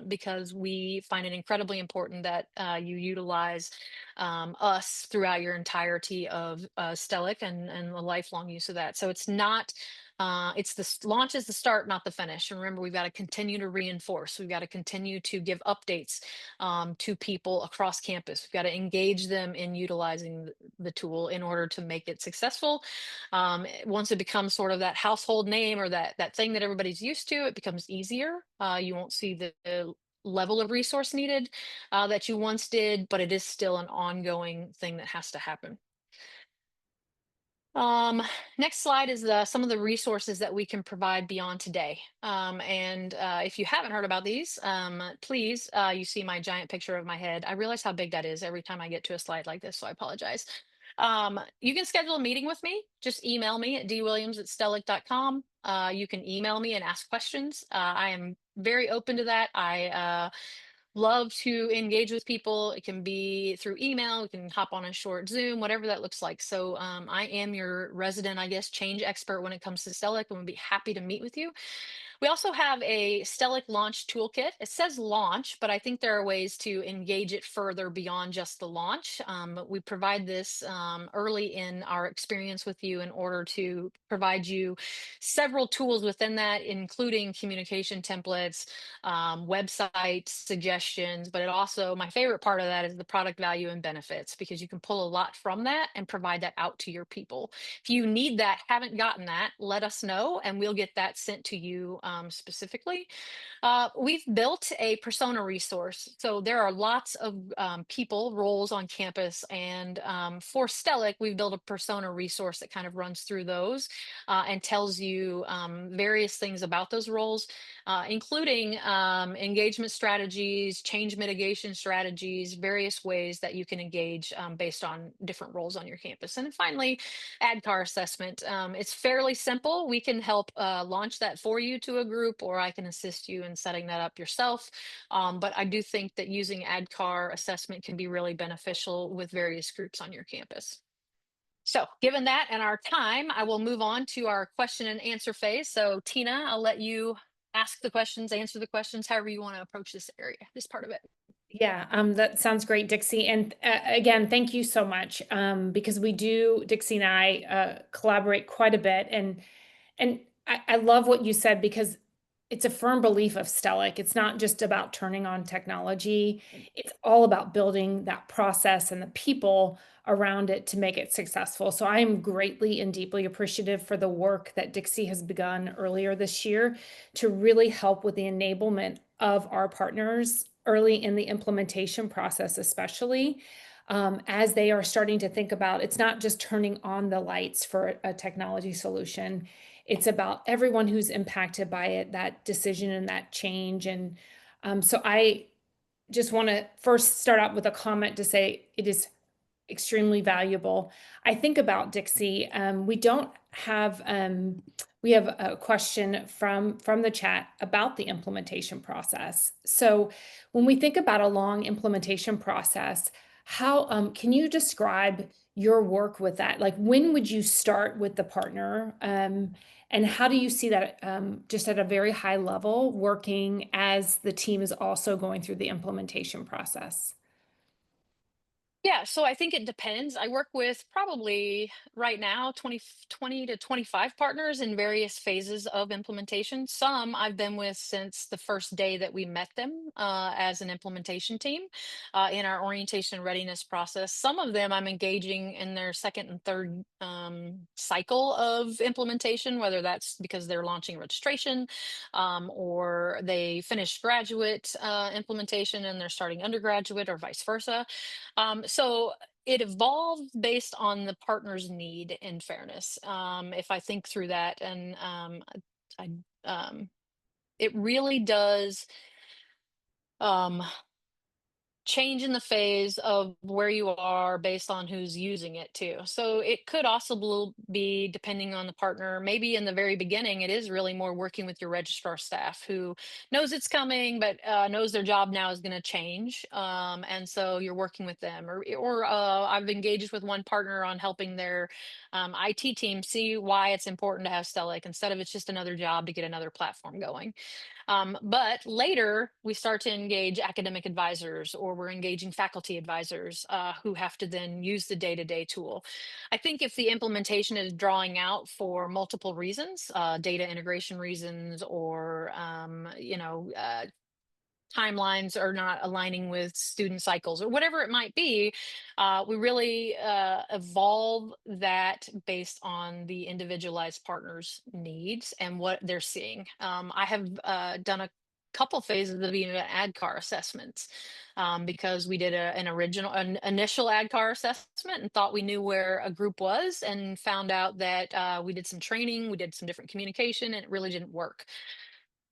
because we find it incredibly important that you utilize us throughout your entirety of Stellic and the lifelong use of that. So it's not. It's launch is the start, not the finish. And remember, we've got to continue to reinforce. We've got to continue to give updates to people across campus. We've got to engage them in utilizing the tool in order to make it successful. Once it becomes sort of that household name or that thing that everybody's used to, it becomes easier. You won't see the level of resource needed that you once did, but it is still an ongoing thing that has to happen. Um, Next slide is some of the resources that we can provide beyond today. And if you haven't heard about these, please, you see my giant picture of my head. I realize how big that is every time I get to a slide like this, so I apologize. You can schedule a meeting with me. Just email me at dwilliams@stellic.com. You can email me and ask questions. I am very open to that. I love to engage with people. It can be through email, we can hop on a short Zoom, whatever that looks like. So I am your resident, I guess, change expert when it comes to Stellic and would be happy to meet with you. We also have a Stellic launch toolkit. It says launch, but I think there are ways to engage it further beyond just the launch. We provide this early in our experience with you in order to provide you several tools within that, including communication templates, website suggestions, but it also, my favorite part of that is the product value and benefits because you can pull a lot from that and provide that out to your people. If you need that, haven't gotten that, let us know and we'll get that sent to you specifically. We've built a persona resource. So there are lots of people, roles on campus. And for Stellic, we've built a persona resource that kind of runs through those and tells you various things about those roles, including engagement strategies, change mitigation strategies, various ways that you can engage based on different roles on your campus. And then finally, ADKAR assessment. It's fairly simple. We can help launch that for you to a group, or I can assist you in setting that up yourself. But I do think that using ADKAR assessment can be really beneficial with various groups on your campus. So, given that and our time, I will move on to our question and answer phase. So, Tina, I'll let you ask the questions, answer the questions, however you want to approach this area, this part of it. Yeah, that sounds great, Dixie. And again, thank you so much, because Dixie and I, collaborate quite a bit, and I love what you said because it's a firm belief of Stellic. It's not just about turning on technology; it's all about building that process and the people around it to make it successful. So I am greatly and deeply appreciative for the work that Dixie has begun earlier this year to really help with the enablement of our partners early in the implementation process, especially as they are starting to think about it's not just turning on the lights for a technology solution. It's about everyone who's impacted by it, that decision and that change. And so I just want to first start out with a comment to say it is extremely valuable. I think about Dixie. We have a question from the chat about the implementation process. So when we think about a long implementation process, how can you describe your work with that? Like when would you start with the partner? And how do you see that just at a very high level working as the team is also going through the implementation process? Yeah, so I think it depends. I work with probably right now 20 to 25 partners in various phases of implementation. Some I've been with since the first day that we met them as an implementation team in our orientation and readiness process. Some of them I'm engaging in their second and third cycle of implementation, whether that's because they're launching registration or they finished graduate implementation and they're starting undergraduate or vice versa. So it evolved based on the partner's need, in fairness. If I think through that, and I, it really does. Um, Change in the phase of where you are based on who's using it too. So it could also be depending on the partner. Maybe in the very beginning, it is really more working with your registrar staff who knows it's coming, but knows their job now is going to change. And so you're working with them. Or I've engaged with one partner on helping their IT team see why it's important to have Stellic instead of it's just another job to get another platform going. But later, we start to engage academic advisors or we're engaging faculty advisors who have to then use the day-to-day tool. I think if the implementation is drawing out for multiple reasons, data integration reasons, or timelines are not aligning with student cycles or whatever it might be, we really evolve that based on the individualized partner's needs and what they're seeing. I have done a couple phases of even ADKAR assessments because we did an initial ADKAR assessment and thought we knew where a group was and found out that we did some training, we did some different communication, and it really didn't work.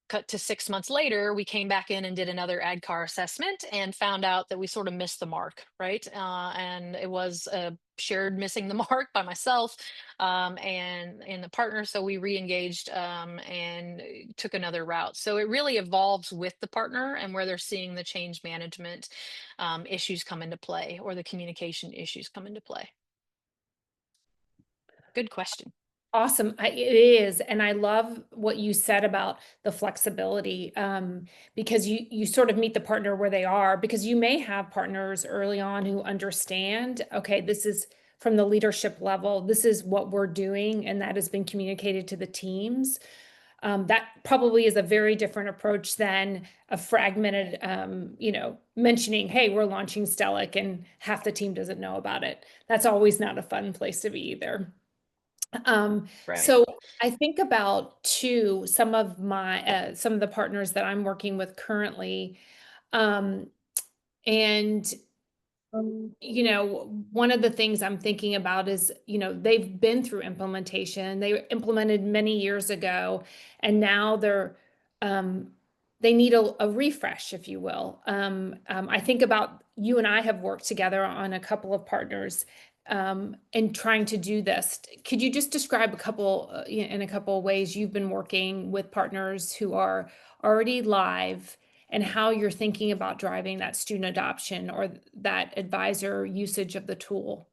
Cut to 6 months later, we came back in and did another ADKAR assessment and found out that we sort of missed the mark, right? And it was a shared missing the mark by myself and the partner. So we re-engaged and took another route. So it really evolves with the partner and where they're seeing the change management issues come into play or the communication issues come into play. Good question. Awesome. It is. And I love what you said about the flexibility, because you sort of meet the partner where they are, because you may have partners early on who understand, okay, this is from the leadership level, this is what we're doing, and that has been communicated to the teams. That probably is a very different approach than a fragmented, mentioning, hey, we're launching Stellic and half the team doesn't know about it. That's always not a fun place to be either. Right. So I think about too some of the partners that I'm working with currently, um, and one of the things I'm thinking about is, they've been through implementation. They implemented many years ago, and now um, they need a refresh, if you will. I think about you and I have worked together on a couple of partners in trying to do this. Could you just describe in a couple of ways you've been working with partners who are already live and how you're thinking about driving that student adoption or that advisor usage of the tool?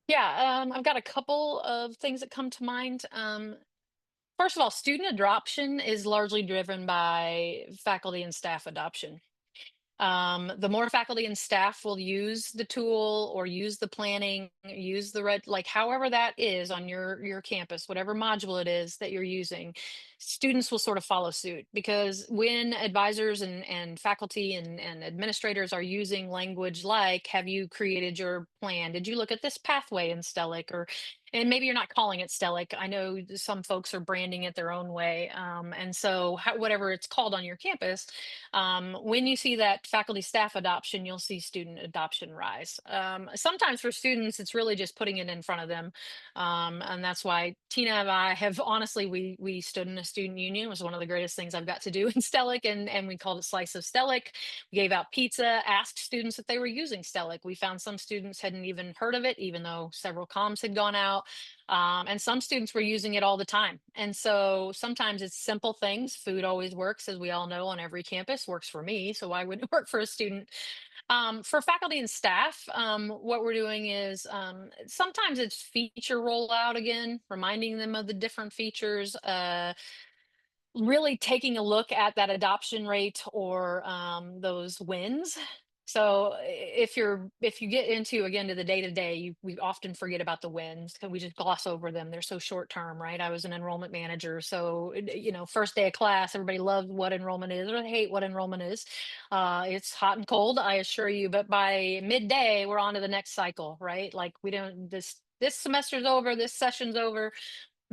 Yeah, I've got a couple of things that come to mind. First of all, student adoption is largely driven by faculty and staff adoption. The more faculty and staff will use the tool or use the planning, use the red, like however that is on your campus, whatever module it is that you're using, students will sort of follow suit because when advisors and faculty and administrators are using language like, have you created your plan? Did you look at this pathway in Stellic? Or and maybe you're not calling it Stellic. I know some folks are branding it their own way. And so whatever it's called on your campus, when you see that faculty staff adoption, you'll see student adoption rise. Sometimes for students, it's really just putting it in front of them. And that's why Tina and I have honestly, we stood in a student union. It was one of the greatest things I've got to do in Stellic, and we called it Slice of Stellic. We gave out pizza, asked students if they were using Stellic. We found some students hadn't even heard of it, even though several comms had gone out. And some students were using it all the time. And so sometimes it's simple things. Food always works, as we all know, on every campus, works for me. So why wouldn't it work for a student? For faculty and staff, what we're doing is sometimes it's feature rollout again, reminding them of the different features. Really taking a look at that adoption rate or those wins. So if you get into again to the day to day, we often forget about the wins because we just gloss over them. They're so short term, right? I was an enrollment manager, so first day of class, everybody loves what enrollment is, or they hate what enrollment is. It's hot and cold, I assure you. But by midday, we're on to the next cycle, right? Like we don't this semester's over, this session's over,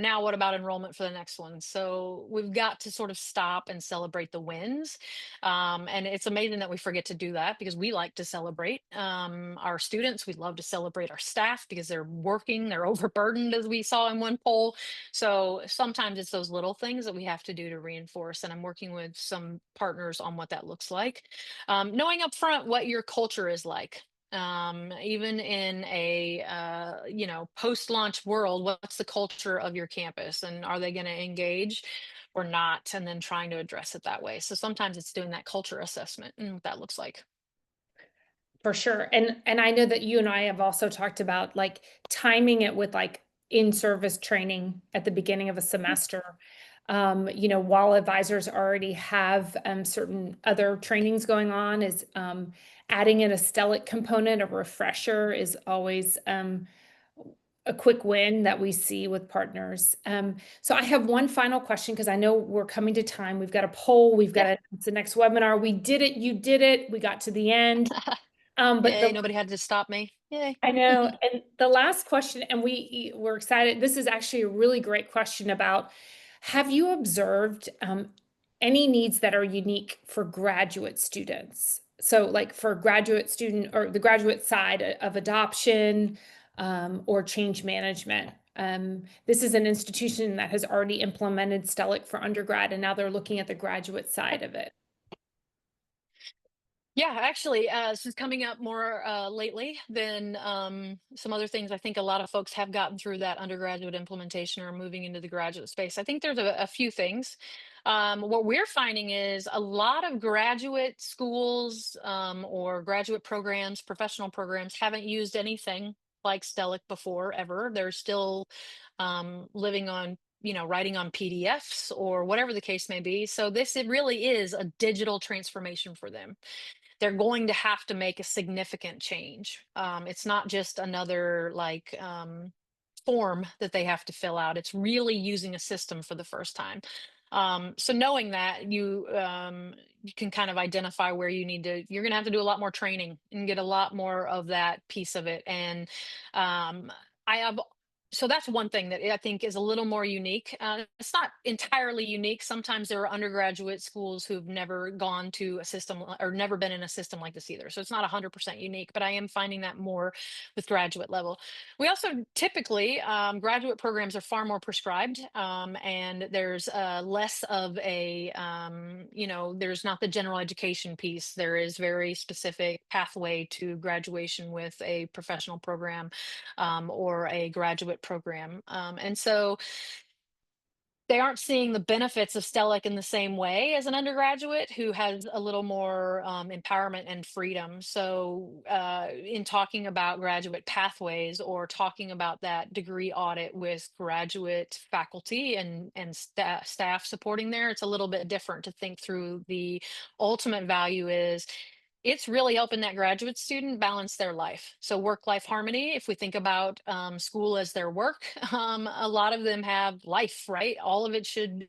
now what about enrollment for the next one? So we've got to sort of stop and celebrate the wins. And it's amazing that we forget to do that because we like to celebrate our students. We love to celebrate our staff because they're working, they're overburdened, as we saw in one poll. So sometimes it's those little things that we have to do to reinforce. And I'm working with some partners on what that looks like. Knowing upfront what your culture is like, even in a post-launch world, what's the culture of your campus and are they going to engage or not, and then trying to address it that way. So sometimes it's doing that culture assessment and what that looks like. For sure. And I know that you and I have also talked about like timing it with like in-service training at the beginning of a semester. While advisors already have certain other trainings going on, is adding in a Stellic component, a refresher is always a quick win that we see with partners. So I have one final question because I know we're coming to time. We've got a poll, we've got Yeah. a, it's the next webinar. We did it, you did it, we got to the end. But Yay, the nobody had to stop me. Yay. I know, and the last question, and we're excited. This is actually a really great question about, have you observed any needs that are unique for graduate students? So, like for graduate student or the graduate side of adoption or change management. This is an institution that has already implemented Stellic for undergrad, and now they're looking at the graduate side of it. Yeah, actually, this is coming up more lately than some other things. I think a lot of folks have gotten through that undergraduate implementation or moving into the graduate space. I think there's a few things. What we're finding is a lot of graduate schools or graduate programs, professional programs, haven't used anything like Stellic before ever. They're still living on, writing on PDFs or whatever the case may be. So this, it really is a digital transformation for them. They're going to have to make a significant change. It's not just another like form that they have to fill out. It's really using a system for the first time. So knowing that, you can kind of identify where you need to. You're going to have to do a lot more training and get a lot more of that piece of it. And um, I have. So that's one thing that I think is a little more unique. It's not entirely unique. Sometimes there are undergraduate schools who've never gone to a system or never been in a system like this either. So it's not 100% unique, but I am finding that more with graduate level. We also typically, graduate programs are far more prescribed, and there's less of a, there's not the general education piece. There is very specific pathway to graduation with a professional program, or a graduate program. And so they aren't seeing the benefits of Stellic in the same way as an undergraduate who has a little more empowerment and freedom. So, in talking about graduate pathways or talking about that degree audit with graduate faculty and staff supporting there, it's a little bit different to think through. The ultimate value is it's really helping that graduate student balance their life. So work-life harmony, if we think about school as their work, a lot of them have life, right? All of it should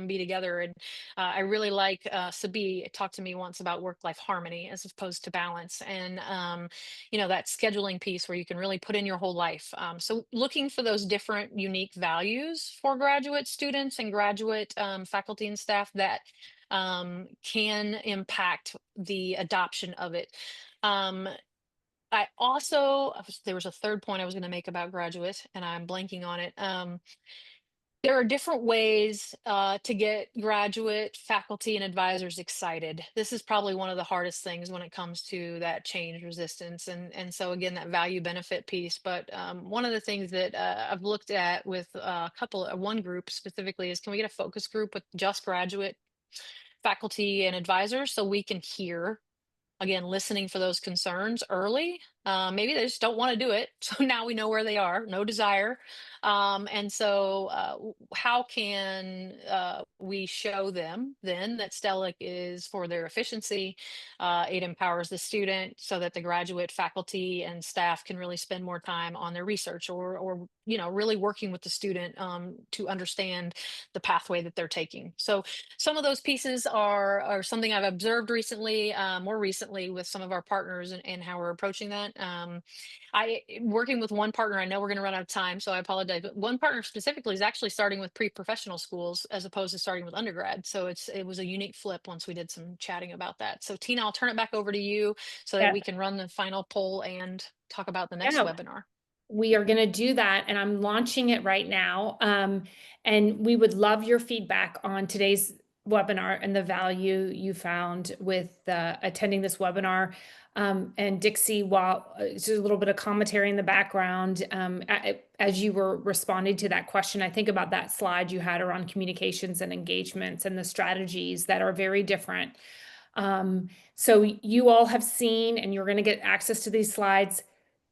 be together. And I really like Sabi talked to me once about work-life harmony as opposed to balance. And, that scheduling piece where you can really put in your whole life. So looking for those different unique values for graduate students and graduate faculty and staff that can impact the adoption of it. Um, I also, there was a third point I was going to make about graduate, and I'm blanking on it. There are different ways to get graduate faculty and advisors excited. This is probably one of the hardest things when it comes to that change resistance, and so again that value benefit piece. But one of the things that I've looked at with one group specifically is, can we get a focus group with just graduate faculty and advisors so we can hear, again, listening for those concerns early. Maybe they just don't want to do it. So now we know where they are, no desire. And so, how can we show them then that Stellic is for their efficiency? It empowers the student so that the graduate faculty and staff can really spend more time on their research, or really working with the student to understand the pathway that they're taking. So some of those pieces are something I've observed recently, more recently with some of our partners, and how we're approaching that. I working with one partner. I know we're going to run out of time, so I apologize. But one partner specifically is actually starting with pre-professional schools as opposed to starting with undergrad. So it was a unique flip once we did some chatting about that. So Tina, I'll turn it back over to you so that Yeah. we can run the final poll and talk about the next Yeah. webinar. We are going to do that, and I'm launching it right now. And we would love your feedback on today's webinar and the value you found with attending this webinar. And Dixie, while just a little bit of commentary in the background, as you were responding to that question, I think about that slide you had around communications and engagements and the strategies that are very different. So you all have seen, and you're going to get access to these slides.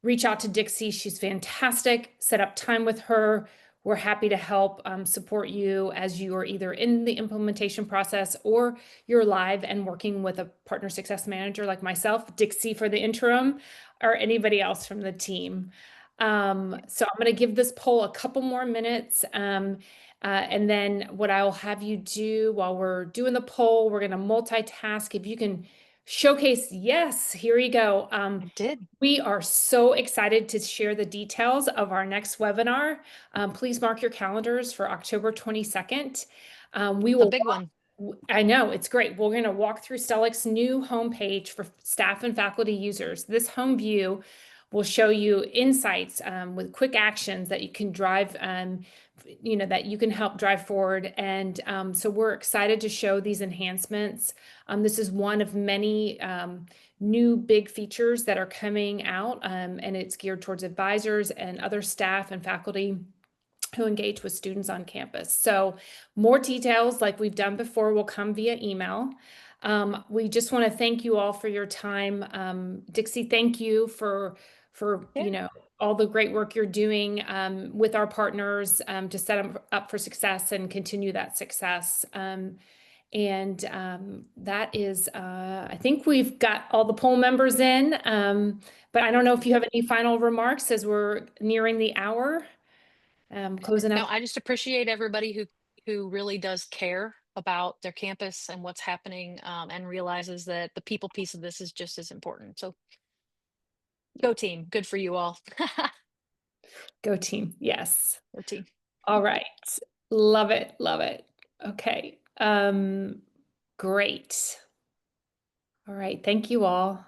Reach out to Dixie. She's fantastic. Set up time with her. We're happy to help support you as you are either in the implementation process or you're live and working with a partner success manager like myself, Dixie for the interim, or anybody else from the team. So I'm going to give this poll a couple more minutes. And then what I'll have you do while we're doing the poll, we're going to multitask. If you can showcase, yes, here we go. I did. We are so excited to share the details of our next webinar. Please mark your calendars for October 22nd. We A will big one. I know, it's great. We're going to walk through Stellic's new homepage for staff and faculty users. This home view will show you insights with quick actions that you can drive, that you can help drive forward. And so we're excited to show these enhancements. This is one of many new big features that are coming out, and it's geared towards advisors and other staff and faculty who engage with students on campus. So more details like we've done before will come via email. We just want to thank you all for your time. Dixie, thank you for Yeah. all the great work you're doing with our partners to set them up for success and continue that success. And that is, I think we've got all the poll members in, but I don't know if you have any final remarks as we're nearing the hour. Closing No, out. I just appreciate everybody who really does care about their campus and what's happening, and realizes that the people piece of this is just as important. So go team, good for you all. Go team. Yes. Go team. All right. Love it. Love it. Okay. Great. All right. Thank you all.